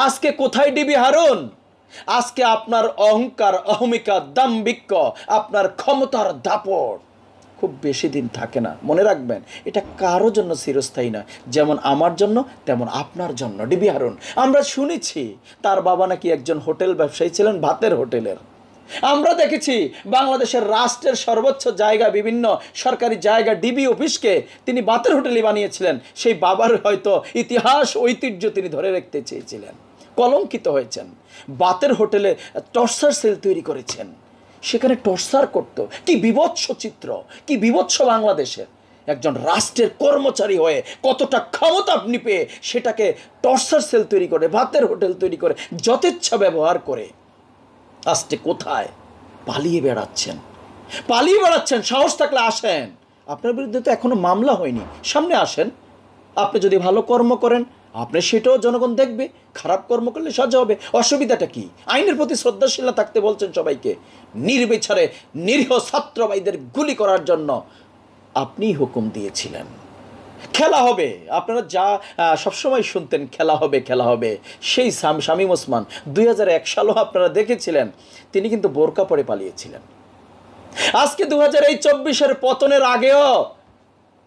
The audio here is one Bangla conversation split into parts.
আজকে কোথায় ডিবি হারুন? আজকে আপনার অহংকার, অহমিকা, দাম্ভিক্য, আপনার ক্ষমতার দাপট খুব বেশি দিন থাকে না। মনে রাখবেন, এটা কারো জন্য চিরস্থায়ী না। যেমন আমার জন্য তেমন আপনার জন্য। ডিবি হারুন, আমরা শুনেছি তার বাবা নাকি একজন হোটেল ব্যবসায়ী ছিলেন, ভাতের হোটেলের। আমরা দেখেছি বাংলাদেশের রাষ্ট্রের সর্বোচ্চ জায়গা, বিভিন্ন সরকারি জায়গা, ডিবি অফিসকে তিনি ভাতের হোটেলই বানিয়েছিলেন। সেই বাবার হয়তো ইতিহাস, ঐতিহ্য তিনি ধরে রাখতে চেয়েছিলেন। কলঙ্কিত হয়েছেন। ভাতের হোটেলে টর্চার সেল তৈরি করেছেন, সেখানে টর্চার করত। কি বিভৎস চিত্র, কি বিভৎস বাংলাদেশের। একজন রাষ্ট্রের কর্মচারী হয়ে কতটা ক্ষমতা আপনি পেয়ে সেটাকে টর্চার সেল তৈরি করে, ভাতের হোটেল তৈরি করে, যথেচ্ছা ব্যবহার করে আজকে কোথায় পালিয়ে বেড়াচ্ছেন? পালিয়ে বেড়াচ্ছেন। সাহস থাকলে আসেন। আপনার বিরুদ্ধে তো এখনো মামলা হয়নি, সামনে আসেন। আপনি যদি ভালো কর্ম করেন আপনি সেটাও জনগণ দেখবে, খারাপ কর্ম করলে সাজা হবে। অসুবিধাটা কি? আইনের প্রতি শ্রদ্ধাশীল না থাকতে বলছেন সবাইকে। নির্বিচারে নিরীহ ছাত্র ভাইদের গুলি করার জন্য আপনি হুকুম দিয়েছিলেন। খেলা হবে, আপনারা যা সবসময় শুনতেন, খেলা হবে খেলা হবে। সেই শামীম ওসমান 2001 সালেও আপনারা দেখেছিলেন, তিনি কিন্তু বোরকা পরে পালিয়েছিলেন। আজকে 2024-এর পতনের আগেও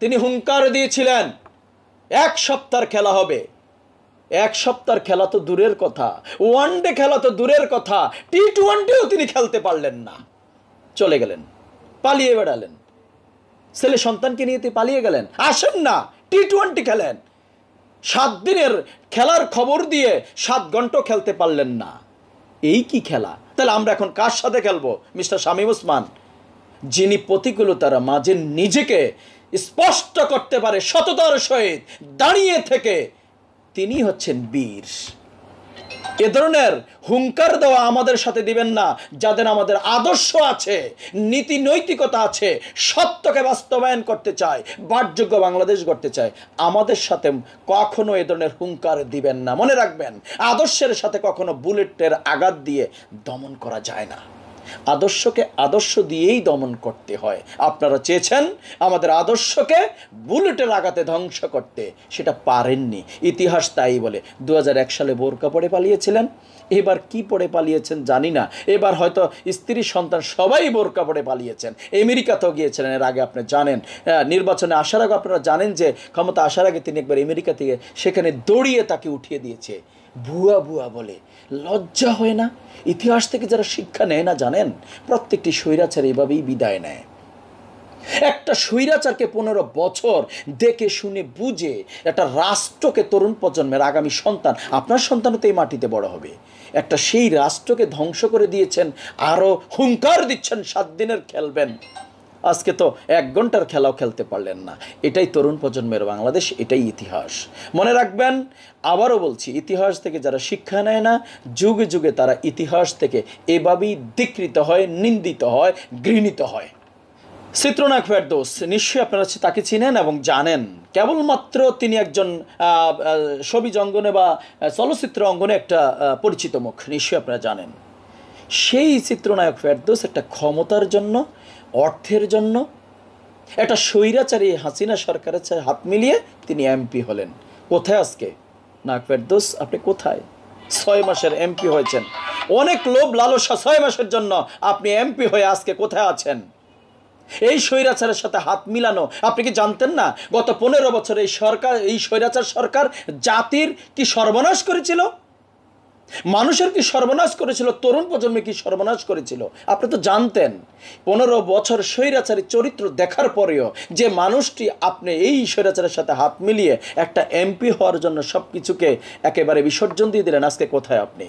তিনি হুঙ্কার দিয়েছিলেন 1 সপ্তাহের খেলা হবে। 1 সপ্তাহের খেলা তো দূরের কথা, ওয়ানডে খেলা তো দূরের কথা, টি-20ও তিনি খেলতে পারলেন না। চলে গেলেন, পালিয়ে বেড়ালেন। ছেলে সন্তানকে নিয়ে পালিয়ে গেলেন। আসেন না, টি-20 খেলেন। 7 দিনের খেলার খবর দিয়ে 7 ঘন্টা খেলতে পারলেন না। এই কি খেলা? তাহলে আমরা এখন কার সাথে খেলবো? মিস্টার শামীম ওসমান, যিনি প্রতিকূলতার মাঝে নিজেকে স্পষ্ট করতে পারে সততার সহিত দাঁড়িয়ে থেকে, তিনি হচ্ছেন বীর। এ ধরনের হুঙ্কার দেওয়া আমাদের সাথে দিবেন না, যাদের আমাদের আদর্শ আছে, নীতি নৈতিকতা আছে, সত্যকে বাস্তবায়ন করতে চায়, বাসযোগ্য বাংলাদেশ গড়তে চায়। আমাদের সাথে কখনো এ ধরনের হুঙ্কার দিবেন না। মনে রাখবেন, আদর্শের সাথে কখনো বুলেটের আঘাত দিয়ে দমন করা যায় না। আদর্শকে আদর্শ দিয়েই দমন করতে হয়। আপনারা চেয়েছেন আমাদের আদর্শকে বুলেটের আঘাতে ধ্বংস করতে, সেটা পারেননি। ইতিহাস তাই বলে। 2001 সালে বোরকা পরে পালিয়েছিলেন, এবার কি পরে পালিয়েছেন জানি না। এবার হয়তো স্ত্রী সন্তান সবাই বোরকা পরে পালিয়েছেন। আমেরিকাতেও গিয়েছিলেন এর আগে, আপনি জানেন। নির্বাচনে আসার আগে আপনারা জানেন যে ক্ষমতা আসার আগে তিনি একবার আমেরিকা থেকে সেখানে দৌড়িয়ে তাকে উঠিয়ে দিয়েছে। ভুয়া ভুয়া বলে লজ্জা হয় না? ইতিহাস থেকে যারা শিক্ষা নেয় না জানেন, প্রত্যেকটি স্বৈরাচার এভাবেই বিদায় নেয়। একটা স্বৈরাচারকে 15 বছর দেখে শুনে বুঝে একটা রাষ্ট্রকে, তরুণ প্রজন্মের আগামী সন্তান, আপনার সন্তানও তো এই মাটিতে বড় হবে, একটা সেই রাষ্ট্রকে ধ্বংস করে দিয়েছেন। আরও হুঙ্কার দিচ্ছেন 7 দিনের খেলবেন। আজকে তো 1 ঘন্টার খেলাও খেলতে পারলেন না। এটাই তরুণ প্রজন্মের বাংলাদেশ, এটাই ইতিহাস। মনে রাখবেন, আবারও বলছি, ইতিহাস থেকে যারা শিক্ষা নেয় না, যুগে যুগে তারা ইতিহাস থেকে এভাবেই ধিক্কৃত হয়, নিন্দিত হয়, ঘৃণিত হয়। চিত্রনায়ক ফেরদৌস, নিশ্চয়ই আপনারা তাকে চিনেন এবং জানেন। কেবলমাত্র তিনি একজন ছবি অঙ্গনে বা চলচ্চিত্র অঙ্গনে একটা পরিচিত মুখ, নিশ্চয়ই আপনারা জানেন। সেই চিত্রনায়ক ফেরদৌস একটা ক্ষমতার জন্য, অর্থের জন্য, একটা স্বৈরাচারী হাসিনা সরকারের সাথে হাত মিলিয়ে তিনি এমপি হলেন। কোথায় আজকে নায়ক ফেরদৌস? আপনি কোথায়? 6 মাসের এমপি হয়েছেন। অনেক লোভ লালসা, 6 মাসের জন্য আপনি এমপি হয়ে আজকে কোথায় আছেন? এই স্বৈরাচারের সাথে হাত মিলানো আপনি কি জানতেন না? গত 15 বছর এই সরকার, এই স্বৈরাচার সরকার জাতির কি সর্বনাশ করেছিল, মানুষের কি সর্বনাশ করেছিল, তরুণ প্রজন্মে কি সর্বনাশ করেছিল? আপনি তো জানতেন। 15 বছর স্বৈরাচারী চরিত্র দেখার পরেও যে মানুষটি আপনি এই স্বৈরাচারের সাথে হাত মিলিয়ে একটা এমপি হওয়ার জন্য সব কিছুকে একেবারে বিসর্জন দিয়ে দিলেন, আজকে কোথায় আপনি?